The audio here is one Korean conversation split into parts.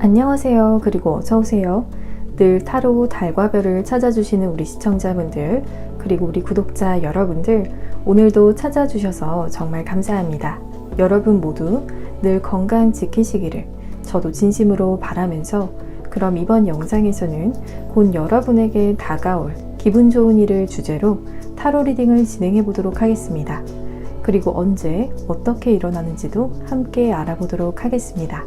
안녕하세요. 그리고 어서오세요. 늘 타로 달과 별을 찾아주시는 우리 시청자분들, 그리고 우리 구독자 여러분들, 오늘도 찾아주셔서 정말 감사합니다. 여러분 모두 늘 건강 지키시기를 저도 진심으로 바라면서, 그럼 이번 영상에서는 곧 여러분에게 다가올 기분 좋은 일을 주제로 타로 리딩을 진행해 보도록 하겠습니다. 그리고 언제 어떻게 일어나는지도 함께 알아보도록 하겠습니다.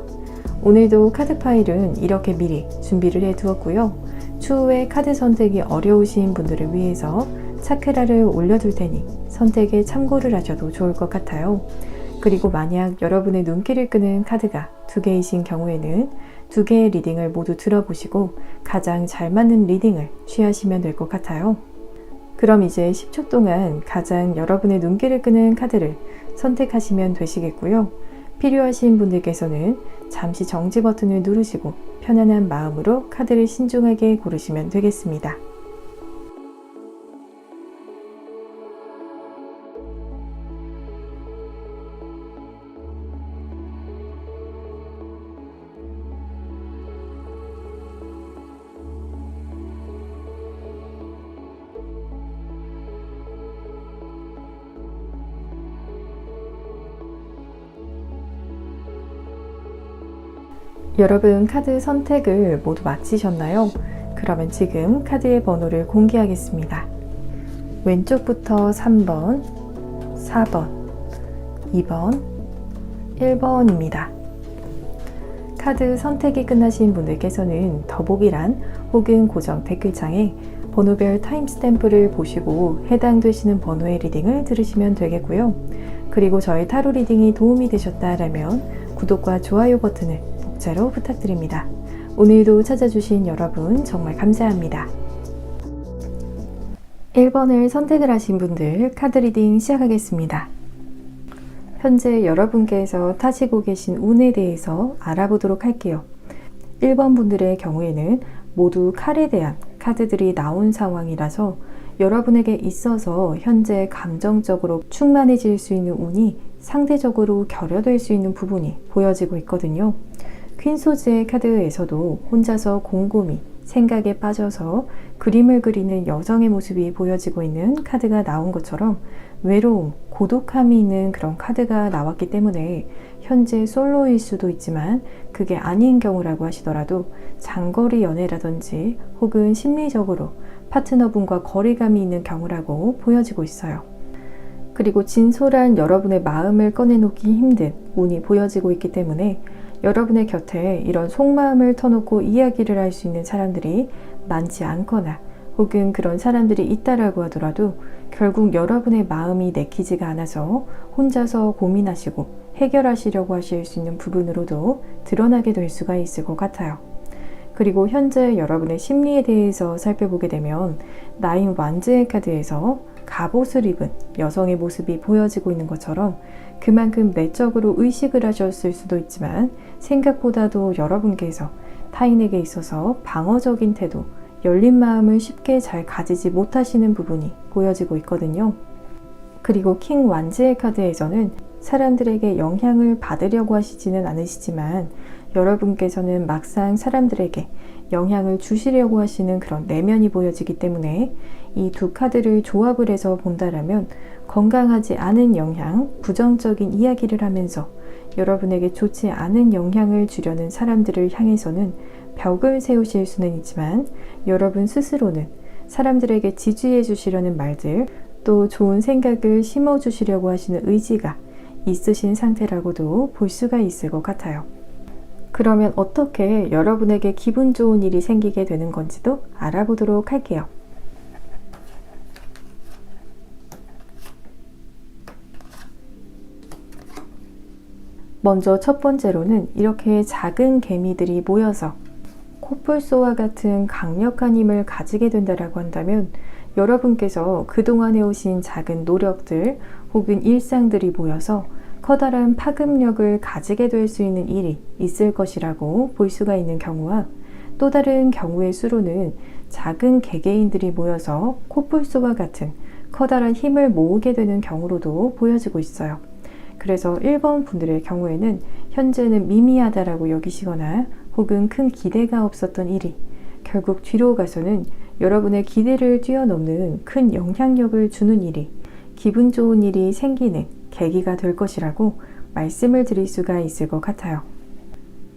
오늘도 카드 파일은 이렇게 미리 준비를 해 두었고요. 추후에 카드 선택이 어려우신 분들을 위해서 차크라를 올려둘 테니 선택에 참고를 하셔도 좋을 것 같아요. 그리고 만약 여러분의 눈길을 끄는 카드가 2개이신 경우에는 2개의 리딩을 모두 들어보시고 가장 잘 맞는 리딩을 취하시면 될 것 같아요. 그럼 이제 10초 동안 가장 여러분의 눈길을 끄는 카드를 선택하시면 되시겠고요. 필요하신 분들께서는 잠시 정지 버튼을 누르시고 편안한 마음으로 카드를 신중하게 고르시면 되겠습니다. 여러분 카드 선택을 모두 마치셨나요? 그러면 지금 카드의 번호를 공개하겠습니다. 왼쪽부터 3번, 4번, 2번, 1번입니다. 카드 선택이 끝나신 분들께서는 더보기란 혹은 고정 댓글창에 번호별 타임스탬프를 보시고 해당되시는 번호의 리딩을 들으시면 되겠고요. 그리고 저의 타로 리딩이 도움이 되셨다라면 구독과 좋아요 버튼을 복자로 부탁드립니다. 오늘도 찾아주신 여러분 정말 감사합니다. 1번을 선택을 하신 분들 카드 리딩 시작하겠습니다. 현재 여러분께서 타시고 계신 운에 대해서 알아보도록 할게요. 1번 분들의 경우에는 모두 칼에 대한 카드들이 나온 상황이라서 여러분에게 있어서 현재 감정적으로 충만해질 수 있는 운이 상대적으로 결여될 수 있는 부분이 보여지고 있거든요. 퀸소즈의 카드에서도 혼자서 곰곰이 생각에 빠져서 그림을 그리는 여성의 모습이 보여지고 있는 카드가 나온 것처럼 외로움, 고독함이 있는 그런 카드가 나왔기 때문에 현재 솔로일 수도 있지만 그게 아닌 경우라고 하시더라도 장거리 연애라든지 혹은 심리적으로 파트너분과 거리감이 있는 경우라고 보여지고 있어요. 그리고 진솔한 여러분의 마음을 꺼내놓기 힘든 운이 보여지고 있기 때문에 여러분의 곁에 이런 속마음을 터놓고 이야기를 할 수 있는 사람들이 많지 않거나 혹은 그런 사람들이 있다라고 하더라도 결국 여러분의 마음이 내키지가 않아서 혼자서 고민하시고 해결하시려고 하실 수 있는 부분으로도 드러나게 될 수가 있을 것 같아요. 그리고 현재 여러분의 심리에 대해서 살펴보게 되면 나인 완즈의 카드에서 갑옷을 입은 여성의 모습이 보여지고 있는 것처럼 그만큼 내적으로 의식을 하셨을 수도 있지만 생각보다도 여러분께서 타인에게 있어서 방어적인 태도, 열린 마음을 쉽게 잘 가지지 못하시는 부분이 보여지고 있거든요. 그리고 킹 완즈의 카드에서는 사람들에게 영향을 받으려고 하시지는 않으시지만 여러분께서는 막상 사람들에게 영향을 주시려고 하시는 그런 내면이 보여지기 때문에 이 두 카드를 조합을 해서 본다라면 건강하지 않은 영향, 부정적인 이야기를 하면서 여러분에게 좋지 않은 영향을 주려는 사람들을 향해서는 벽을 세우실 수는 있지만 여러분 스스로는 사람들에게 지지해 주시려는 말들, 또 좋은 생각을 심어 주시려고 하시는 의지가 있으신 상태라고도 볼 수가 있을 것 같아요. 그러면 어떻게 여러분에게 기분 좋은 일이 생기게 되는 건지도 알아보도록 할게요. 먼저 첫 번째로는 이렇게 작은 개미들이 모여서 코뿔소와 같은 강력한 힘을 가지게 된다라고 한다면 여러분께서 그동안 해오신 작은 노력들 혹은 일상들이 모여서 커다란 파급력을 가지게 될 수 있는 일이 있을 것이라고 볼 수가 있는 경우와 또 다른 경우의 수로는 작은 개개인들이 모여서 코뿔소와 같은 커다란 힘을 모으게 되는 경우로도 보여지고 있어요. 그래서 1번 분들의 경우에는 현재는 미미하다라고 여기시거나 혹은 큰 기대가 없었던 일이 결국 뒤로 가서는 여러분의 기대를 뛰어넘는 큰 영향력을 주는 일이, 기분 좋은 일이 생기는 계기가 될 것이라고 말씀을 드릴 수가 있을 것 같아요.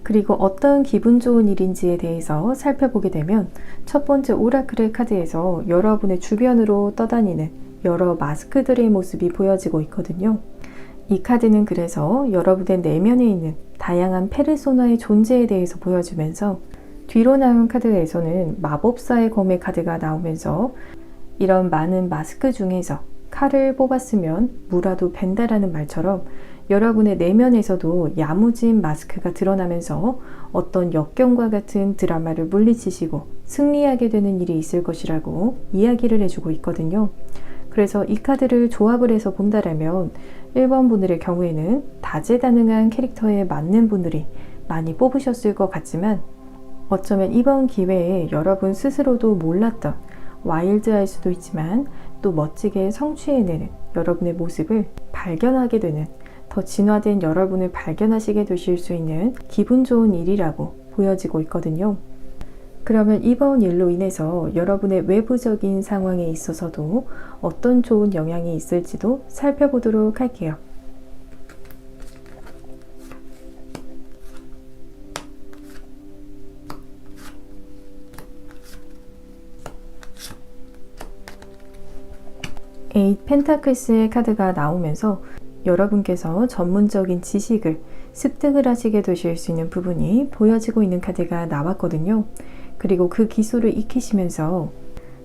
그리고 어떤 기분 좋은 일인지에 대해서 살펴보게 되면 첫 번째 오라클의 카드에서 여러분의 주변으로 떠다니는 여러 마스크들의 모습이 보여지고 있거든요. 이 카드는 그래서 여러분의 내면에 있는 다양한 페르소나의 존재에 대해서 보여주면서, 뒤로 나온 카드에서는 마법사의 검의 카드가 나오면서 이런 많은 마스크 중에서 칼을 뽑았으면 무라도 벤다라는 말처럼 여러분의 내면에서도 야무진 마스크가 드러나면서 어떤 역경과 같은 드라마를 물리치시고 승리하게 되는 일이 있을 것이라고 이야기를 해주고 있거든요. 그래서 이 카드를 조합을 해서 본다라면 1번 분들의 경우에는 다재다능한 캐릭터에 맞는 분들이 많이 뽑으셨을 것 같지만, 어쩌면 이번 기회에 여러분 스스로도 몰랐던 와일드할 수도 있지만 또 멋지게 성취해내는 여러분의 모습을 발견하게 되는, 더 진화된 여러분을 발견하시게 되실 수 있는 기분 좋은 일이라고 보여지고 있거든요. 그러면 이번 일로 인해서 여러분의 외부적인 상황에 있어서도 어떤 좋은 영향이 있을지도 살펴보도록 할게요. 에잇 펜타클스의 카드가 나오면서 여러분께서 전문적인 지식을 습득을 하시게 되실 수 있는 부분이 보여지고 있는 카드가 나왔거든요. 그리고 그 기술을 익히시면서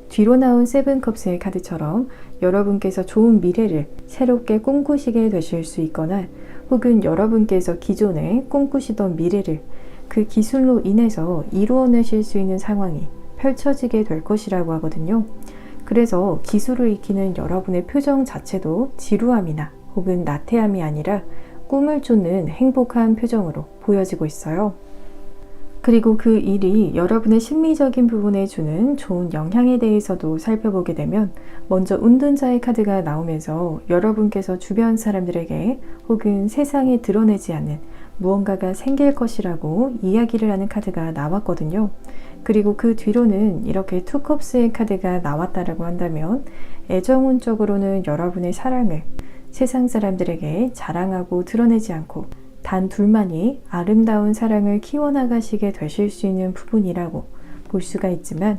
뒤로 나온 세븐컵스의 카드처럼 여러분께서 좋은 미래를 새롭게 꿈꾸시게 되실 수 있거나, 혹은 여러분께서 기존에 꿈꾸시던 미래를 그 기술로 인해서 이루어내실 수 있는 상황이 펼쳐지게 될 것이라고 하거든요. 그래서 기술을 익히는 여러분의 표정 자체도 지루함이나 혹은 나태함이 아니라 꿈을 쫓는 행복한 표정으로 보여지고 있어요. 그리고 그 일이 여러분의 심리적인 부분에 주는 좋은 영향에 대해서도 살펴보게 되면, 먼저 운둔자의 카드가 나오면서 여러분께서 주변 사람들에게 혹은 세상에 드러내지 않는 무언가가 생길 것이라고 이야기를 하는 카드가 나왔거든요. 그리고 그 뒤로는 이렇게 투컵스의 카드가 나왔다라고 한다면, 애정운적으로는 여러분의 사랑을 세상 사람들에게 자랑하고 드러내지 않고 단 둘만이 아름다운 사랑을 키워나가시게 되실 수 있는 부분이라고 볼 수가 있지만,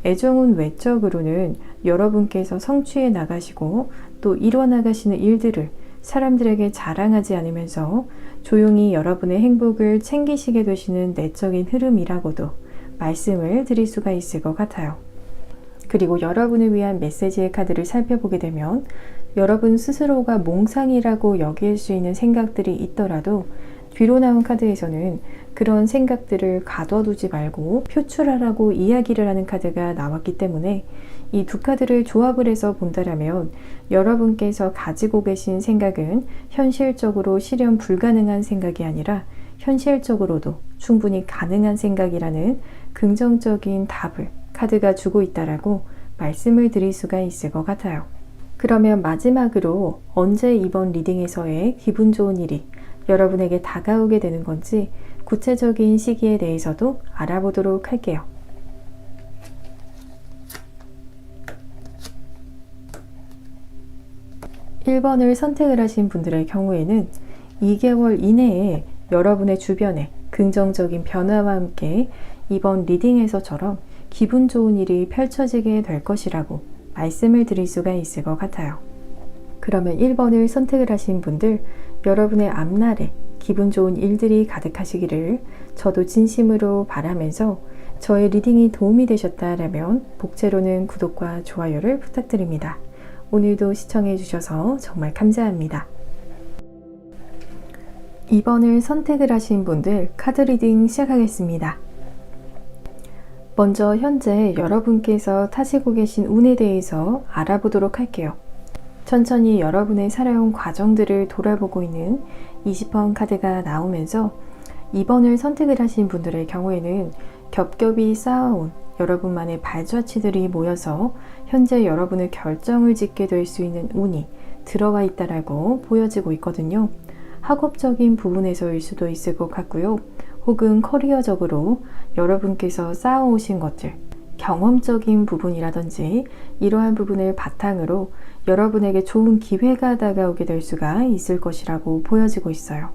애정운 외적으로는 여러분께서 성취해 나가시고 또 이뤄나가시는 일들을 사람들에게 자랑하지 않으면서 조용히 여러분의 행복을 챙기시게 되시는 내적인 흐름이라고도 말씀을 드릴 수가 있을 것 같아요. 그리고 여러분을 위한 메시지의 카드를 살펴보게 되면, 여러분 스스로가 몽상이라고 여길 수 있는 생각들이 있더라도 뒤로 나온 카드에서는 그런 생각들을 가둬두지 말고 표출하라고 이야기를 하는 카드가 나왔기 때문에, 이 두 카드를 조합을 해서 본다라면 여러분께서 가지고 계신 생각은 현실적으로 실현 불가능한 생각이 아니라 현실적으로도 충분히 가능한 생각이라는 긍정적인 답을 카드가 주고 있다라고 말씀을 드릴 수가 있을 것 같아요. 그러면 마지막으로 언제 이번 리딩에서의 기분 좋은 일이 여러분에게 다가오게 되는 건지 구체적인 시기에 대해서도 알아보도록 할게요. (1번을) 선택을 하신 분들의 경우에는 2개월 이내에 여러분의 주변에 긍정적인 변화와 함께 이번 리딩에서처럼 기분 좋은 일이 펼쳐지게 될 것이라고 말씀을 드릴 수가 있을 것 같아요. 그러면 1번을 선택을 하신 분들, 여러분의 앞날에 기분 좋은 일들이 가득하시기를 저도 진심으로 바라면서, 저의 리딩이 도움이 되셨다라면 복채로는 구독과 좋아요를 부탁드립니다. 오늘도 시청해 주셔서 정말 감사합니다. 2번을 선택을 하신 분들 카드 리딩 시작하겠습니다. 먼저 현재 여러분께서 타시고 계신 운에 대해서 알아보도록 할게요. 천천히 여러분의 살아온 과정들을 돌아보고 있는 20번 카드가 나오면서 2번을 선택을 하신 분들의 경우에는 겹겹이 쌓아온 여러분만의 발자취들이 모여서 현재 여러분의 결정을 짓게 될 수 있는 운이 들어와 있다라고 보여지고 있거든요. 학업적인 부분에서일 수도 있을 것 같고요. 혹은 커리어적으로 여러분께서 쌓아오신 것들, 경험적인 부분이라든지 이러한 부분을 바탕으로 여러분에게 좋은 기회가 다가오게 될 수가 있을 것이라고 보여지고 있어요.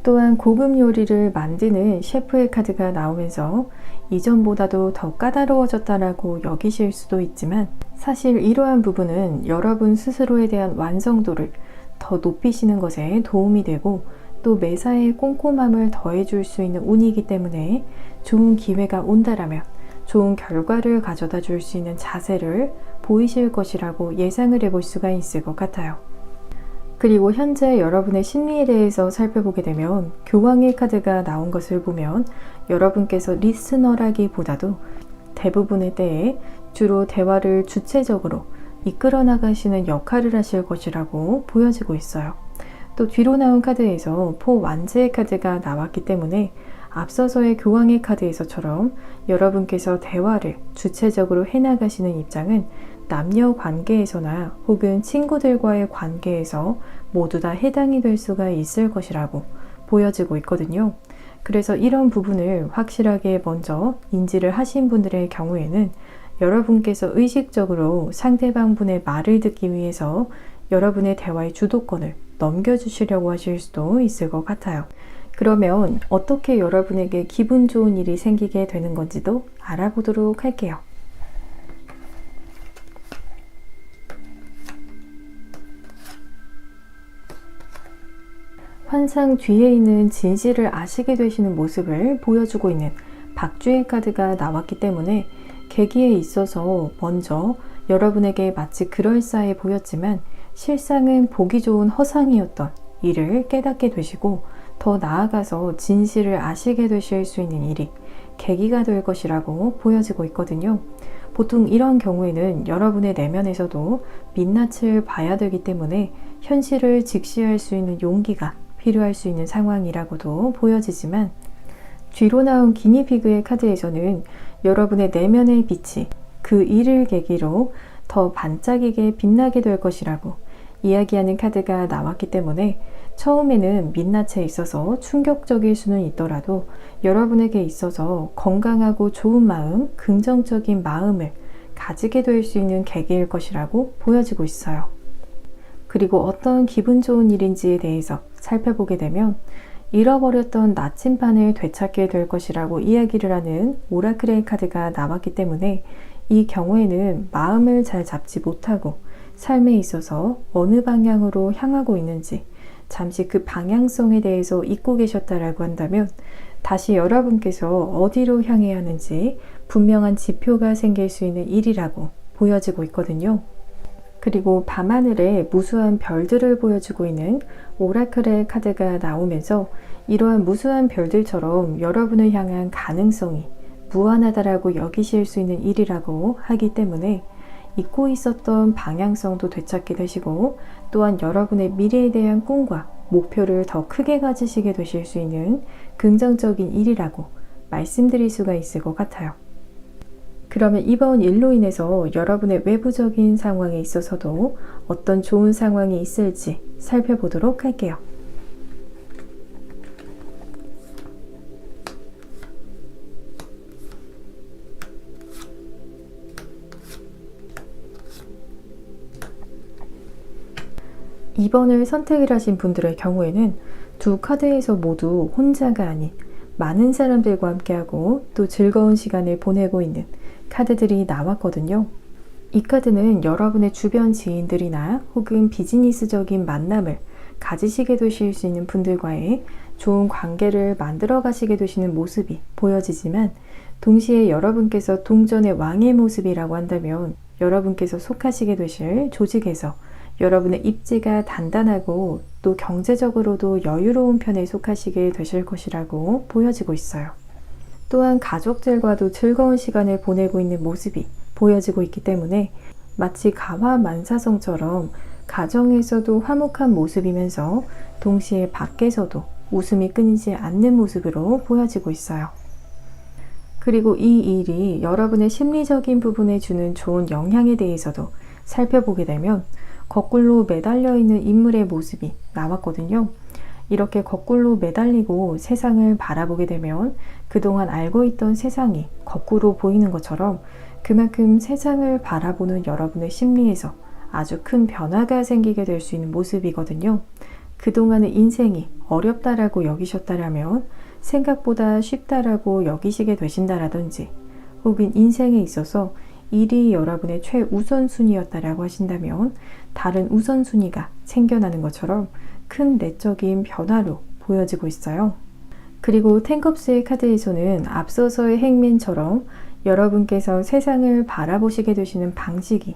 또한 고급 요리를 만드는 셰프의 카드가 나오면서 이전보다도 더 까다로워졌다라고 여기실 수도 있지만, 사실 이러한 부분은 여러분 스스로에 대한 완성도를 더 높이시는 것에 도움이 되고, 또 매사에 꼼꼼함을 더해줄 수 있는 운이기 때문에 좋은 기회가 온다라면 좋은 결과를 가져다 줄 수 있는 자세를 보이실 것이라고 예상을 해볼 수가 있을 것 같아요. 그리고 현재 여러분의 심리에 대해서 살펴보게 되면 교황의 카드가 나온 것을 보면 여러분께서 리스너라기보다도 대부분의 때에 주로 대화를 주체적으로 이끌어 나가시는 역할을 하실 것이라고 보여지고 있어요. 또 뒤로 나온 카드에서 포완제의 카드가 나왔기 때문에 앞서서의 교황의 카드에서처럼 여러분께서 대화를 주체적으로 해나가시는 입장은 남녀 관계에서나 혹은 친구들과의 관계에서 모두 다 해당이 될 수가 있을 것이라고 보여지고 있거든요. 그래서 이런 부분을 확실하게 먼저 인지를 하신 분들의 경우에는 여러분께서 의식적으로 상대방 분의 말을 듣기 위해서 여러분의 대화의 주도권을 넘겨주시려고 하실 수도 있을 것 같아요. 그러면 어떻게 여러분에게 기분 좋은 일이 생기게 되는 건지도 알아보도록 할게요. 환상 뒤에 있는 진실을 아시게 되시는 모습을 보여주고 있는 박쥐의 카드가 나왔기 때문에 계기에 있어서 먼저 여러분에게 마치 그럴싸해 보였지만 실상은 보기 좋은 허상이었던 일을 깨닫게 되시고, 더 나아가서 진실을 아시게 되실 수 있는 일이 계기가 될 것이라고 보여지고 있거든요. 보통 이런 경우에는 여러분의 내면에서도 민낯을 봐야 되기 때문에 현실을 직시할 수 있는 용기가 필요할 수 있는 상황이라고도 보여지지만, 뒤로 나온 기니피그의 카드에서는 여러분의 내면의 빛이 그 일을 계기로 더 반짝이게 빛나게 될 것이라고 이야기하는 카드가 나왔기 때문에 처음에는 민낯에 있어서 충격적일 수는 있더라도 여러분에게 있어서 건강하고 좋은 마음, 긍정적인 마음을 가지게 될 수 있는 계기일 것이라고 보여지고 있어요. 그리고 어떤 기분 좋은 일인지에 대해서 살펴보게 되면 잃어버렸던 나침반을 되찾게 될 것이라고 이야기를 하는 오라클의 카드가 나왔기 때문에 이 경우에는 마음을 잘 잡지 못하고 삶에 있어서 어느 방향으로 향하고 있는지 잠시 그 방향성에 대해서 잊고 계셨다라고 한다면 다시 여러분께서 어디로 향해야 하는지 분명한 지표가 생길 수 있는 일이라고 보여지고 있거든요. 그리고 밤하늘에 무수한 별들을 보여주고 있는 오라클의 카드가 나오면서 이러한 무수한 별들처럼 여러분을 향한 가능성이 무한하다라고 여기실 수 있는 일이라고 하기 때문에 잊고 있었던 방향성도 되찾게 되시고, 또한 여러분의 미래에 대한 꿈과 목표를 더 크게 가지시게 되실 수 있는 긍정적인 일이라고 말씀드릴 수가 있을 것 같아요. 그러면 이번 일로 인해서 여러분의 외부적인 상황에 있어서도 어떤 좋은 상황이 있을지 살펴보도록 할게요. (2번을) 선택을 하신 분들의 경우에는 두 카드에서 모두 혼자가 아닌 많은 사람들과 함께하고 또 즐거운 시간을 보내고 있는 카드들이 나왔거든요. 이 카드는 여러분의 주변 지인들이나 혹은 비즈니스적인 만남을 가지시게 되실 수 있는 분들과의 좋은 관계를 만들어 가시게 되시는 모습이 보여지지만, 동시에 여러분께서 동전의 왕의 모습이라고 한다면 여러분께서 속하시게 되실 조직에서 여러분의 입지가 단단하고 또 경제적으로도 여유로운 편에 속하시게 되실 것이라고 보여지고 있어요. 또한 가족들과도 즐거운 시간을 보내고 있는 모습이 보여지고 있기 때문에 마치 가화만사성처럼 가정에서도 화목한 모습이면서 동시에 밖에서도 웃음이 끊이지 않는 모습으로 보여지고 있어요. 그리고 이 일이 여러분의 심리적인 부분에 주는 좋은 영향에 대해서도 살펴보게 되면 거꾸로 매달려 있는 인물의 모습이 나왔거든요. 이렇게 거꾸로 매달리고 세상을 바라보게 되면 그동안 알고 있던 세상이 거꾸로 보이는 것처럼 그만큼 세상을 바라보는 여러분의 심리에서 아주 큰 변화가 생기게 될 수 있는 모습이거든요. 그동안의 인생이 어렵다라고 여기셨다라면 생각보다 쉽다라고 여기시게 되신다라든지, 혹은 인생에 있어서 일이 여러분의 최우선순위였다라고 하신다면 다른 우선순위가 생겨나는 것처럼 큰 내적인 변화로 보여지고 있어요. 그리고 텐컵스의 카드에서는 앞서서의 행맨처럼 여러분께서 세상을 바라보시게 되시는 방식이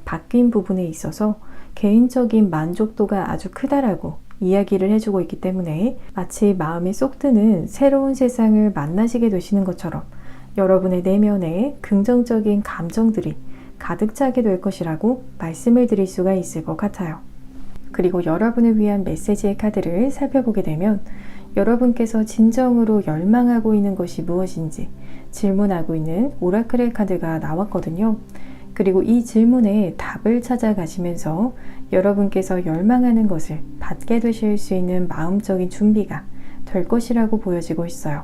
바뀐 부분에 있어서 개인적인 만족도가 아주 크다라고 이야기를 해주고 있기 때문에 마치 마음에 쏙 드는 새로운 세상을 만나시게 되시는 것처럼 여러분의 내면에 긍정적인 감정들이 가득 차게 될 것이라고 말씀을 드릴 수가 있을 것 같아요. 그리고 여러분을 위한 메시지의 카드를 살펴보게 되면 여러분께서 진정으로 열망하고 있는 것이 무엇인지 질문하고 있는 오라클의 카드가 나왔거든요. 그리고 이 질문에 답을 찾아가시면서 여러분께서 열망하는 것을 받게 되실 수 있는 마음적인 준비가 될 것이라고 보여지고 있어요.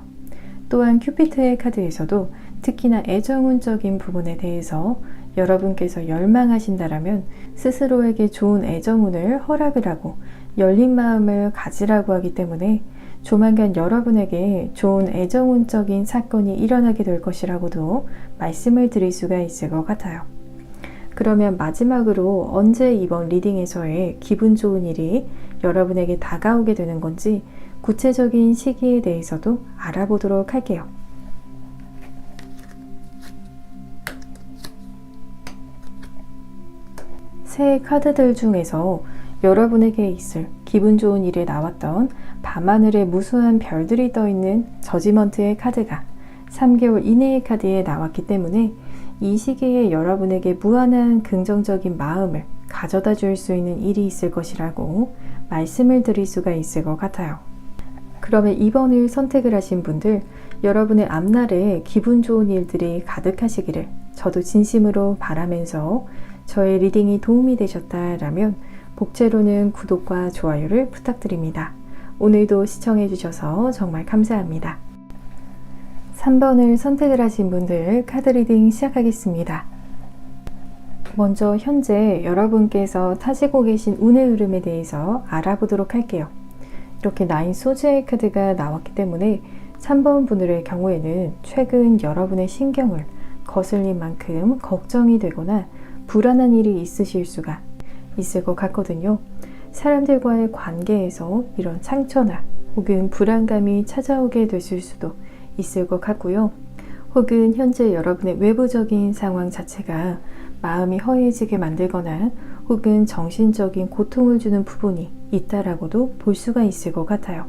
또한 큐피트의 카드에서도 특히나 애정운적인 부분에 대해서 여러분께서 열망하신다라면 스스로에게 좋은 애정운을 허락을 하고 열린 마음을 가지라고 하기 때문에 조만간 여러분에게 좋은 애정운적인 사건이 일어나게 될 것이라고도 말씀을 드릴 수가 있을 것 같아요. 그러면 마지막으로 언제 이번 리딩에서의 기분 좋은 일이 여러분에게 다가오게 되는 건지 구체적인 시기에 대해서도 알아보도록 할게요. 새 카드들 중에서 여러분에게 있을 기분 좋은 일에 나왔던 밤하늘에 무수한 별들이 떠있는 저지먼트의 카드가 3개월 이내의 카드에 나왔기 때문에 이 시기에 여러분에게 무한한 긍정적인 마음을 가져다 줄 수 있는 일이 있을 것이라고 말씀을 드릴 수가 있을 것 같아요. 그러면 이번을 선택을 하신 분들, 여러분의 앞날에 기분 좋은 일들이 가득하시기를 저도 진심으로 바라면서 저의 리딩이 도움이 되셨다라면 복채로는 구독과 좋아요를 부탁드립니다. 오늘도 시청해 주셔서 정말 감사합니다. 3번을 선택을 하신 분들 카드 리딩 시작하겠습니다. 먼저 현재 여러분께서 타시고 계신 운의 흐름에 대해서 알아보도록 할게요. 이렇게 9 소지의 카드가 나왔기 때문에 3번 분들의 경우에는 최근 여러분의 신경을 거슬린 만큼 걱정이 되거나 불안한 일이 있으실 수가 있을 것 같거든요. 사람들과의 관계에서 이런 상처나 혹은 불안감이 찾아오게 되실 수도 있을 것 같고요. 혹은 현재 여러분의 외부적인 상황 자체가 마음이 허해지게 만들거나 혹은 정신적인 고통을 주는 부분이 있다라고도 볼 수가 있을 것 같아요.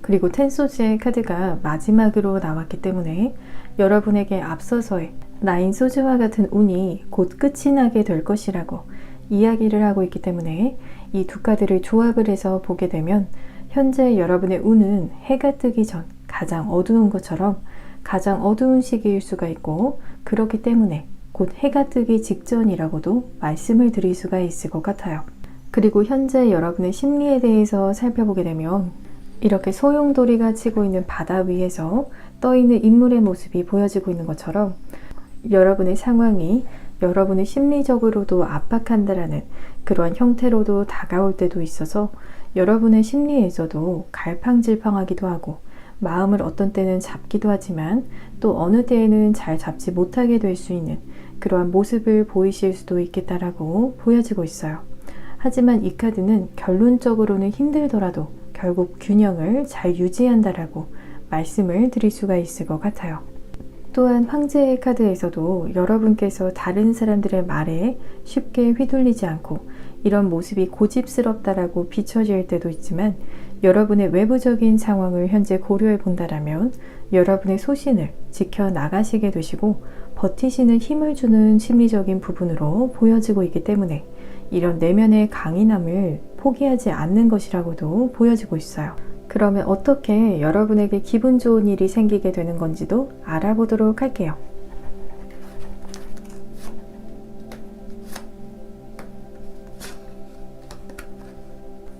그리고 텐소지의 카드가 마지막으로 나왔기 때문에 여러분에게 앞서서의 9 소지와 같은 운이 곧 끝이 나게 될 것이라고 이야기를 하고 있기 때문에 이 두 카드를 조합을 해서 보게 되면 현재 여러분의 운은 해가 뜨기 전 가장 어두운 것처럼 가장 어두운 시기일 수가 있고, 그렇기 때문에 곧 해가 뜨기 직전이라고도 말씀을 드릴 수가 있을 것 같아요. 그리고 현재 여러분의 심리에 대해서 살펴보게 되면 이렇게 소용돌이가 치고 있는 바다 위에서 떠있는 인물의 모습이 보여지고 있는 것처럼 여러분의 상황이 여러분의 심리적으로도 압박한다라는 그러한 형태로도 다가올 때도 있어서 여러분의 심리에서도 갈팡질팡하기도 하고 마음을 어떤 때는 잡기도 하지만 또 어느 때에는 잘 잡지 못하게 될 수 있는 그러한 모습을 보이실 수도 있겠다라고 보여지고 있어요. 하지만 이 카드는 결론적으로는 힘들더라도 결국 균형을 잘 유지한다라고 말씀을 드릴 수가 있을 것 같아요. 또한 황제의 카드에서도 여러분께서 다른 사람들의 말에 쉽게 휘둘리지 않고 이런 모습이 고집스럽다라고 비춰질 때도 있지만 여러분의 외부적인 상황을 현재 고려해 본다라면 여러분의 소신을 지켜나가시게 되시고 버티시는 힘을 주는 심리적인 부분으로 보여지고 있기 때문에 이런 내면의 강인함을 포기하지 않는 것이라고도 보여지고 있어요. 그러면 어떻게 여러분에게 기분 좋은 일이 생기게 되는 건지도 알아보도록 할게요.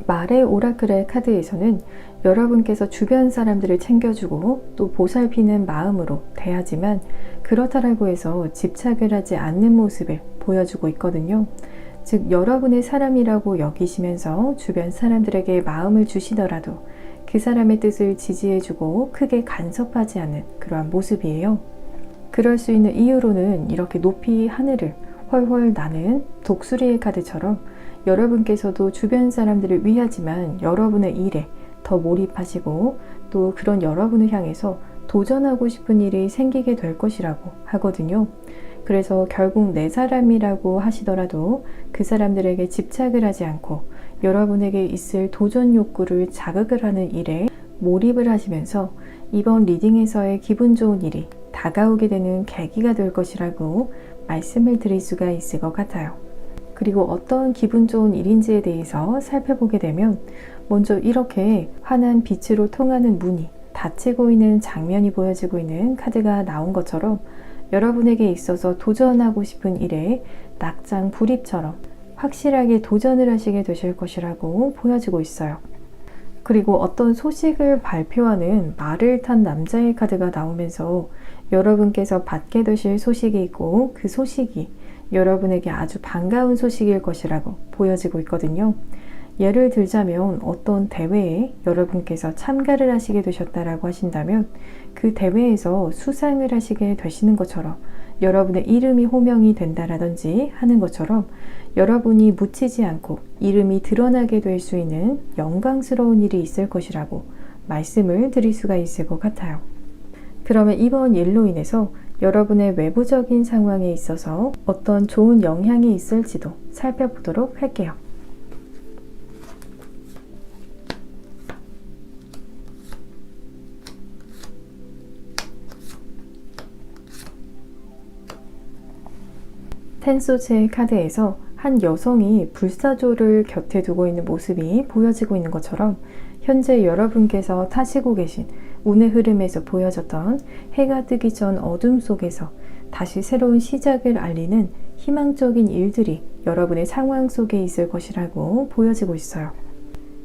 말의 오라클의 카드에서는 여러분께서 주변 사람들을 챙겨주고 또 보살피는 마음으로 대하지만 그렇다라고 해서 집착을 하지 않는 모습을 보여주고 있거든요. 즉 여러분의 사람이라고 여기시면서 주변 사람들에게 마음을 주시더라도 그 사람의 뜻을 지지해주고 크게 간섭하지 않는 그러한 모습이에요. 그럴 수 있는 이유로는 이렇게 높이 하늘을 훨훨 나는 독수리의 카드처럼 여러분께서도 주변 사람들을 위하지만 여러분의 일에 더 몰입하시고 또 그런 여러분을 향해서 도전하고 싶은 일이 생기게 될 것이라고 하거든요. 그래서 결국 내 사람이라고 하시더라도 그 사람들에게 집착을 하지 않고 여러분에게 있을 도전 욕구를 자극을 하는 일에 몰입을 하시면서 이번 리딩에서의 기분 좋은 일이 다가오게 되는 계기가 될 것이라고 말씀을 드릴 수가 있을 것 같아요. 그리고 어떤 기분 좋은 일인지에 대해서 살펴보게 되면 먼저 이렇게 환한 빛으로 통하는 문이 닫히고 있는 장면이 보여지고 있는 카드가 나온 것처럼 여러분에게 있어서 도전하고 싶은 일에 낙장 불입처럼 확실하게 도전을 하시게 되실 것이라고 보여지고 있어요. 그리고 어떤 소식을 발표하는 말을 탄 남자의 카드가 나오면서 여러분께서 받게 되실 소식이 있고 그 소식이 여러분에게 아주 반가운 소식일 것이라고 보여지고 있거든요. 예를 들자면 어떤 대회에 여러분께서 참가를 하시게 되셨다라고 하신다면 그 대회에서 수상을 하시게 되시는 것처럼 여러분의 이름이 호명이 된다라든지 하는 것처럼 여러분이 묻히지 않고 이름이 드러나게 될 수 있는 영광스러운 일이 있을 것이라고 말씀을 드릴 수가 있을 것 같아요. 그러면 이번 일로 인해서 여러분의 외부적인 상황에 있어서 어떤 좋은 영향이 있을지도 살펴보도록 할게요. 텐소츠의 카드에서 한 여성이 불사조를 곁에 두고 있는 모습이 보여지고 있는 것처럼 현재 여러분께서 타시고 계신 운의 흐름에서 보여졌던 해가 뜨기 전 어둠 속에서 다시 새로운 시작을 알리는 희망적인 일들이 여러분의 상황 속에 있을 것이라고 보여지고 있어요.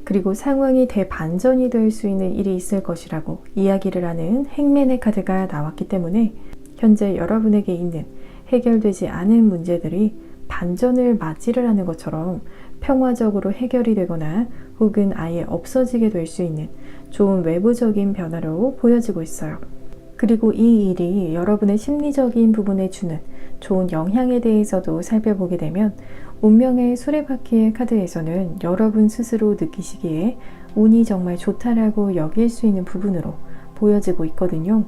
그리고 상황이 대반전이 될 수 있는 일이 있을 것이라고 이야기를 하는 행맨의 카드가 나왔기 때문에 현재 여러분에게 있는 해결되지 않은 문제들이 반전을 맞이를 하는 것처럼 평화적으로 해결이 되거나 혹은 아예 없어지게 될 수 있는 좋은 외부적인 변화로 보여지고 있어요. 그리고 이 일이 여러분의 심리적인 부분에 주는 좋은 영향에 대해서도 살펴보게 되면 운명의 수레바퀴의 카드에서는 여러분 스스로 느끼시기에 운이 정말 좋다라고 여길 수 있는 부분으로 보여지고 있거든요.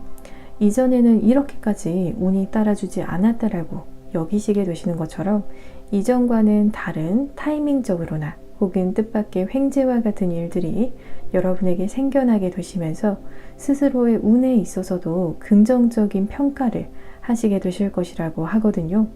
이전에는 이렇게까지 운이 따라주지 않았다라고 여기시게 되시는 것처럼 이전과는 다른 타이밍적으로나 혹은 뜻밖의 횡재와 같은 일들이 여러분에게 생겨나게 되시면서 스스로의 운에 있어서도 긍정적인 평가를 하시게 되실 것이라고 하거든요.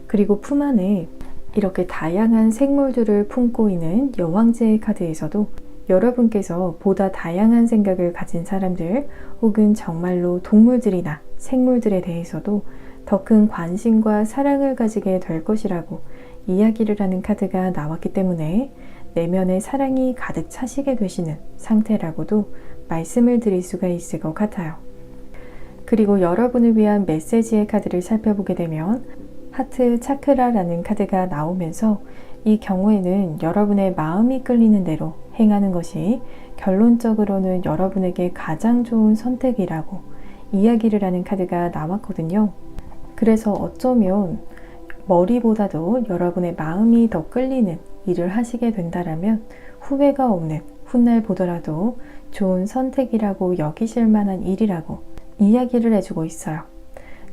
그리고 품 안에 이렇게 다양한 생물들을 품고 있는 여왕제의 카드에서도 여러분께서 보다 다양한 생각을 가진 사람들 혹은 정말로 동물들이나 생물들에 대해서도 더 큰 관심과 사랑을 가지게 될 것이라고 이야기를 하는 카드가 나왔기 때문에 내면의 사랑이 가득 차시게 되시는 상태라고도 말씀을 드릴 수가 있을 것 같아요. 그리고 여러분을 위한 메시지의 카드를 살펴보게 되면 하트 차크라라는 카드가 나오면서 이 경우에는 여러분의 마음이 끌리는 대로 행하는 것이 결론적으로는 여러분에게 가장 좋은 선택이라고 이야기를 하는 카드가 나왔거든요. 그래서 어쩌면 머리보다도 여러분의 마음이 더 끌리는 일을 하시게 된다라면 후회가 없는 훗날 보더라도 좋은 선택이라고 여기실 만한 일이라고 이야기를 해주고 있어요.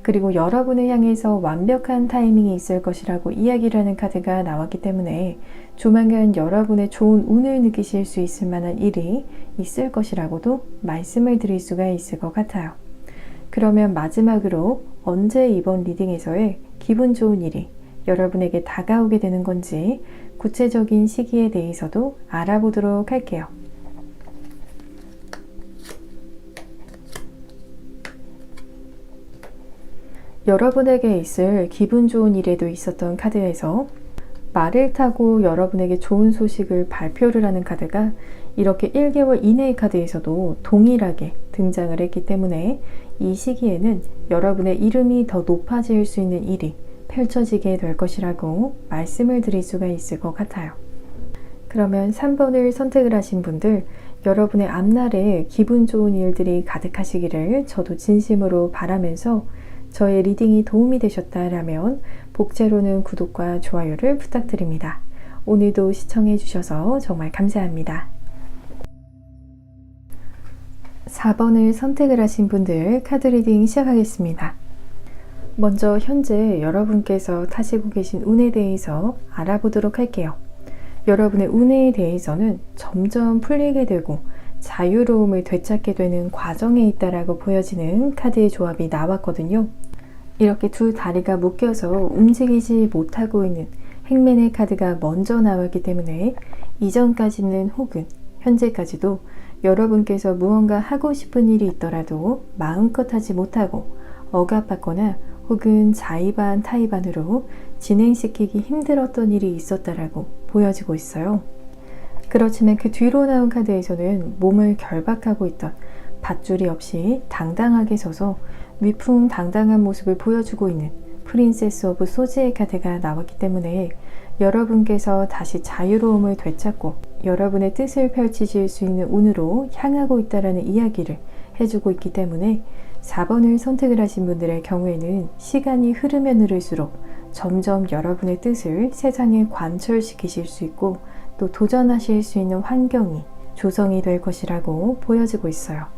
그리고 여러분을 향해서 완벽한 타이밍이 있을 것이라고 이야기를 하는 카드가 나왔기 때문에 조만간 여러분의 좋은 운을 느끼실 수 있을 만한 일이 있을 것이라고도 말씀을 드릴 수가 있을 것 같아요. 그러면 마지막으로 언제 이번 리딩에서의 기분 좋은 일이 여러분에게 다가오게 되는 건지 구체적인 시기에 대해서도 알아보도록 할게요. 여러분에게 있을 기분 좋은 일에도 있었던 카드에서 말을 타고 여러분에게 좋은 소식을 발표를 하는 카드가 이렇게 1개월 이내의 카드에서도 동일하게 등장을 했기 때문에 이 시기에는 여러분의 이름이 더 높아질 수 있는 일이 펼쳐지게 될 것이라고 말씀을 드릴 수가 있을 것 같아요. 그러면 3번을 선택을 하신 분들, 여러분의 앞날에 기분 좋은 일들이 가득하시기를 저도 진심으로 바라면서 저의 리딩이 도움이 되셨다라면 복제로는 구독과 좋아요를 부탁드립니다. 오늘도 시청해 주셔서 정말 감사합니다. 4번을 선택을 하신 분들 카드 리딩 시작하겠습니다. 먼저 현재 여러분께서 타시고 계신 운에 대해서 알아보도록 할게요. 여러분의 운에 대해서는 점점 풀리게 되고 자유로움을 되찾게 되는 과정에 있다라고 보여지는 카드의 조합이 나왔거든요. 이렇게 두 다리가 묶여서 움직이지 못하고 있는 행맨의 카드가 먼저 나왔기 때문에 이전까지는 혹은 현재까지도 여러분께서 무언가 하고 싶은 일이 있더라도 마음껏 하지 못하고 억압받거나 혹은 자의반 타의반으로 진행시키기 힘들었던 일이 있었다라고 보여지고 있어요. 그렇지만 그 뒤로 나온 카드에서는 몸을 결박하고 있던 밧줄이 없이 당당하게 서서 위풍당당한 모습을 보여주고 있는 프린세스 오브 소지의 카드가 나왔기 때문에 여러분께서 다시 자유로움을 되찾고 여러분의 뜻을 펼치실 수 있는 운으로 향하고 있다는 이야기를 해주고 있기 때문에 4번을 선택을 하신 분들의 경우에는 시간이 흐르면 흐를수록 점점 여러분의 뜻을 세상에 관철시키실 수 있고 또 도전하실 수 있는 환경이 조성이 될 것이라고 보여지고 있어요.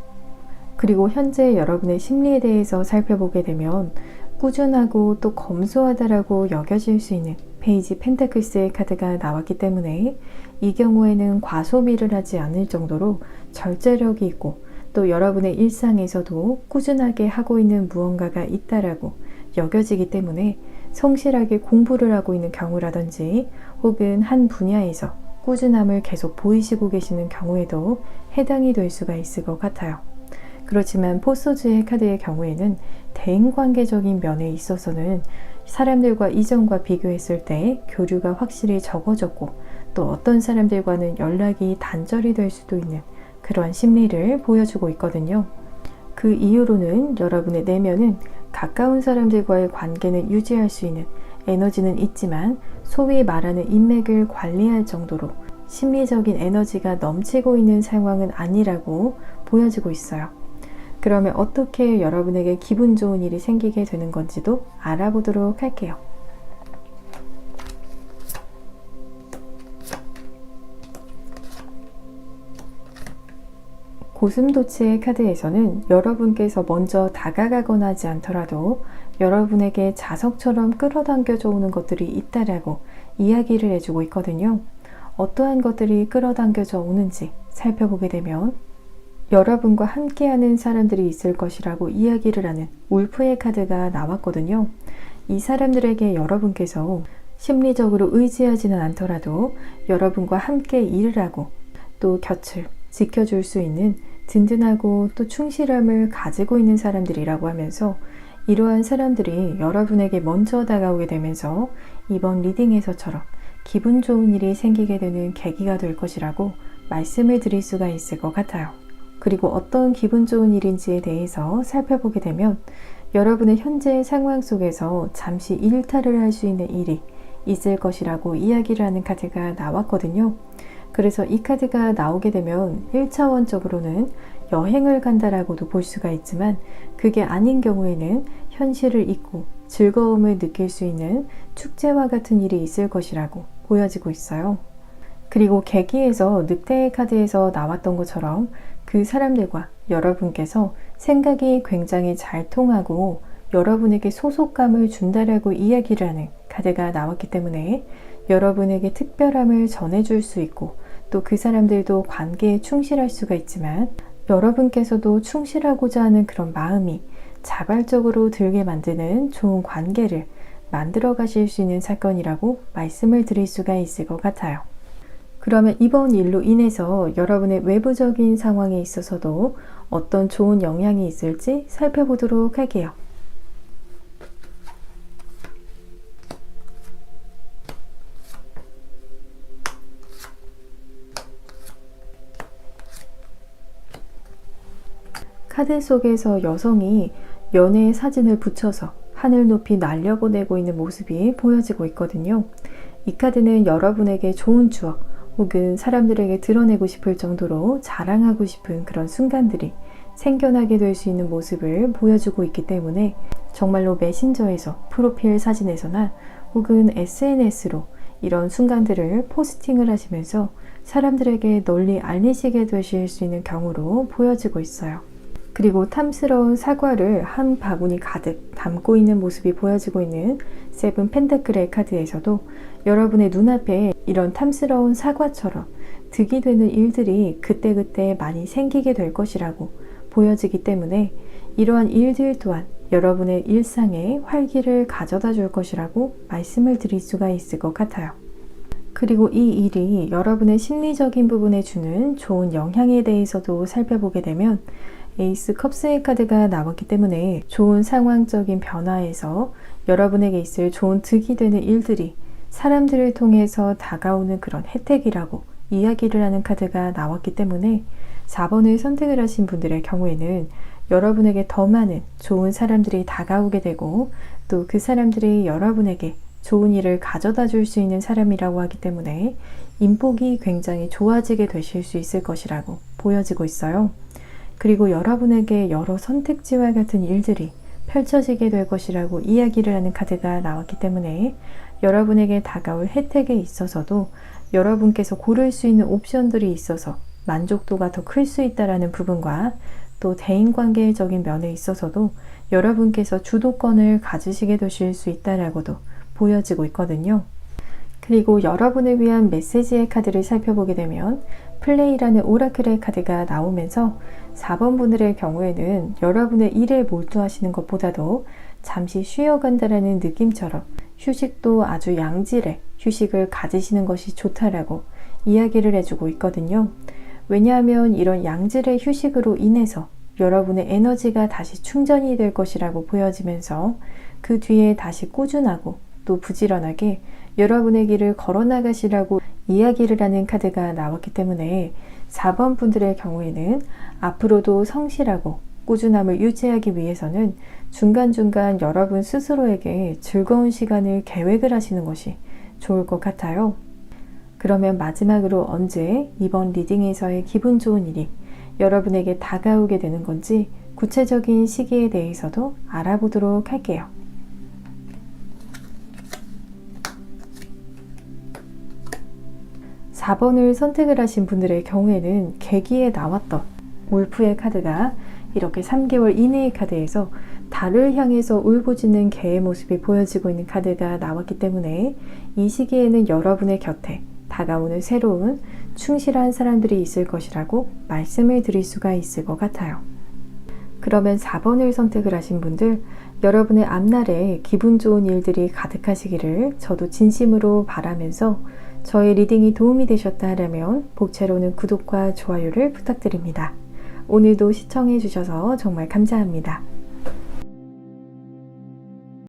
그리고 현재 여러분의 심리에 대해서 살펴보게 되면 꾸준하고 또 검소하다라고 여겨질 수 있는 페이지 펜타클스의 카드가 나왔기 때문에 이 경우에는 과소비를 하지 않을 정도로 절제력이 있고 또 여러분의 일상에서도 꾸준하게 하고 있는 무언가가 있다라고 여겨지기 때문에 성실하게 공부를 하고 있는 경우라든지 혹은 한 분야에서 꾸준함을 계속 보이시고 계시는 경우에도 해당이 될 수가 있을 것 같아요. 그렇지만 포소즈의 카드의 경우에는 대인관계적인 면에 있어서는 사람들과 이전과 비교했을 때 교류가 확실히 적어졌고 또 어떤 사람들과는 연락이 단절이 될 수도 있는 그러한 심리를 보여주고 있거든요. 그 이유로는 여러분의 내면은 가까운 사람들과의 관계는 유지할 수 있는 에너지는 있지만 소위 말하는 인맥을 관리할 정도로 심리적인 에너지가 넘치고 있는 상황은 아니라고 보여지고 있어요. 그러면 어떻게 여러분에게 기분 좋은 일이 생기게 되는 건지도 알아보도록 할게요. 고슴도치의 카드에서는 여러분께서 먼저 다가가거나 하지 않더라도 여러분에게 자석처럼 끌어당겨져 오는 것들이 있다라고 이야기를 해주고 있거든요. 어떠한 것들이 끌어당겨져 오는지 살펴보게 되면 여러분과 함께하는 사람들이 있을 것이라고 이야기를 하는 울프의 카드가 나왔거든요. 이 사람들에게 여러분께서 심리적으로 의지하지는 않더라도 여러분과 함께 일을 하고 또 곁을 지켜줄 수 있는 든든하고 또 충실함을 가지고 있는 사람들이라고 하면서 이러한 사람들이 여러분에게 먼저 다가오게 되면서 이번 리딩에서처럼 기분 좋은 일이 생기게 되는 계기가 될 것이라고 말씀을 드릴 수가 있을 것 같아요. 그리고 어떤 기분 좋은 일인지에 대해서 살펴보게 되면 여러분의 현재 상황 속에서 잠시 일탈을 할 수 있는 일이 있을 것이라고 이야기를 하는 카드가 나왔거든요. 그래서 이 카드가 나오게 되면 1차원적으로는 여행을 간다라고도 볼 수가 있지만 그게 아닌 경우에는 현실을 잊고 즐거움을 느낄 수 있는 축제와 같은 일이 있을 것이라고 보여지고 있어요. 그리고 계기에서 늑대의 카드에서 나왔던 것처럼 그 사람들과 여러분께서 생각이 굉장히 잘 통하고 여러분에게 소속감을 준다라고 이야기를 하는 카드가 나왔기 때문에 여러분에게 특별함을 전해줄 수 있고 또 그 사람들도 관계에 충실할 수가 있지만 여러분께서도 충실하고자 하는 그런 마음이 자발적으로 들게 만드는 좋은 관계를 만들어 가실 수 있는 사건이라고 말씀을 드릴 수가 있을 것 같아요. 그러면 이번 일로 인해서 여러분의 외부적인 상황에 있어서도 어떤 좋은 영향이 있을지 살펴보도록 할게요. 카드 속에서 여성이 연애의 사진을 붙여서 하늘 높이 날려보내고 있는 모습이 보여지고 있거든요. 이 카드는 여러분에게 좋은 추억 혹은 사람들에게 드러내고 싶을 정도로 자랑하고 싶은 그런 순간들이 생겨나게 될 수 있는 모습을 보여주고 있기 때문에 정말로 메신저에서 프로필 사진에서나 혹은 SNS로 이런 순간들을 포스팅을 하시면서 사람들에게 널리 알리시게 되실 수 있는 경우로 보여지고 있어요. 그리고 탐스러운 사과를 한 바구니 가득 담고 있는 모습이 보여지고 있는 세븐 펜타클의 카드에서도 여러분의 눈앞에 이런 탐스러운 사과처럼 득이 되는 일들이 그때그때 많이 생기게 될 것이라고 보여지기 때문에 이러한 일들 또한 여러분의 일상에 활기를 가져다 줄 것이라고 말씀을 드릴 수가 있을 것 같아요. 그리고 이 일이 여러분의 심리적인 부분에 주는 좋은 영향에 대해서도 살펴보게 되면 에이스 컵스의 카드가 나왔기 때문에 좋은 상황적인 변화에서 여러분에게 있을 좋은 득이 되는 일들이 사람들을 통해서 다가오는 그런 혜택이라고 이야기를 하는 카드가 나왔기 때문에 4번을 선택을 하신 분들의 경우에는 여러분에게 더 많은 좋은 사람들이 다가오게 되고 또 그 사람들이 여러분에게 좋은 일을 가져다 줄 수 있는 사람이라고 하기 때문에 인복이 굉장히 좋아지게 되실 수 있을 것이라고 보여지고 있어요. 그리고 여러분에게 여러 선택지와 같은 일들이 펼쳐지게 될 것이라고 이야기를 하는 카드가 나왔기 때문에 여러분에게 다가올 혜택에 있어서도 여러분께서 고를 수 있는 옵션들이 있어서 만족도가 더 클 수 있다는 부분과 또 대인관계적인 면에 있어서도 여러분께서 주도권을 가지시게 되실 수 있다라고도 보여지고 있거든요. 그리고 여러분을 위한 메시지의 카드를 살펴보게 되면 플레이라는 오라클의 카드가 나오면서 4번 분들의 경우에는 여러분의 일에 몰두하시는 것보다도 잠시 쉬어간다라는 느낌처럼 휴식도 아주 양질의 휴식을 가지시는 것이 좋다라고 이야기를 해주고 있거든요. 왜냐하면 이런 양질의 휴식으로 인해서 여러분의 에너지가 다시 충전이 될 것이라고 보여지면서 그 뒤에 다시 꾸준하고 또 부지런하게 여러분의 길을 걸어나가시라고 이야기를 하는 카드가 나왔기 때문에 4번 분들의 경우에는 앞으로도 성실하고 꾸준함을 유지하기 위해서는 중간중간 여러분 스스로에게 즐거운 시간을 계획을 하시는 것이 좋을 것 같아요. 그러면 마지막으로 언제 이번 리딩에서의 기분 좋은 일이 여러분에게 다가오게 되는 건지 구체적인 시기에 대해서도 알아보도록 할게요. 4번을 선택을 하신 분들의 경우에는 계기에 나왔던 울프의 카드가 이렇게 3개월 이내의 카드에서 달을 향해서 울부짖는 개의 모습이 보여지고 있는 카드가 나왔기 때문에 이 시기에는 여러분의 곁에 다가오는 새로운 충실한 사람들이 있을 것이라고 말씀을 드릴 수가 있을 것 같아요. 그러면 4번을 선택을 하신 분들, 여러분의 앞날에 기분 좋은 일들이 가득하시기를 저도 진심으로 바라면서 저의 리딩이 도움이 되셨다면 복채로는 구독과 좋아요를 부탁드립니다. 오늘도 시청해 주셔서 정말 감사합니다.